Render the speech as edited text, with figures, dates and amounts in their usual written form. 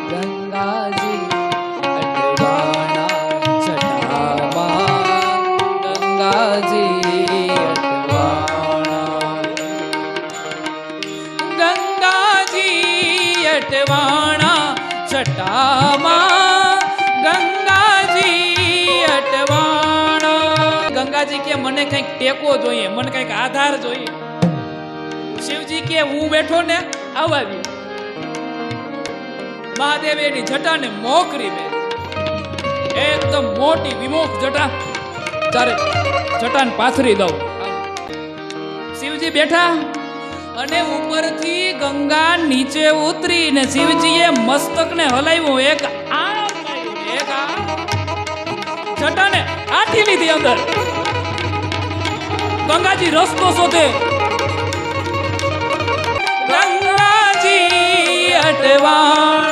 ગંગાજી અટવાણા જટામાં ગંગાજી અટવાણા ગંગાજી અટવાણા જટામાં ગંગાજી અટવાણા ગંગાજી કે મને કંઈક ટેકો જોઈએ મને કંઈક આધાર જોઈએ શિવજી કે હું બેઠો ને આવાવી મહાદેવ એની જટાને મોકરી દે એકદમ મોટી વિમોક જટા તારે જટાને પાથરી દઉં શિવજી બેઠા અને ઉપરથી ગંગા નીચે ઉતરીને શિવજીએ મસ્તકને હલાવ્યું એક જટાને આઠી લીધી અંદર ગંગાજી રસ્તો શોધે ગંગાજી અટવા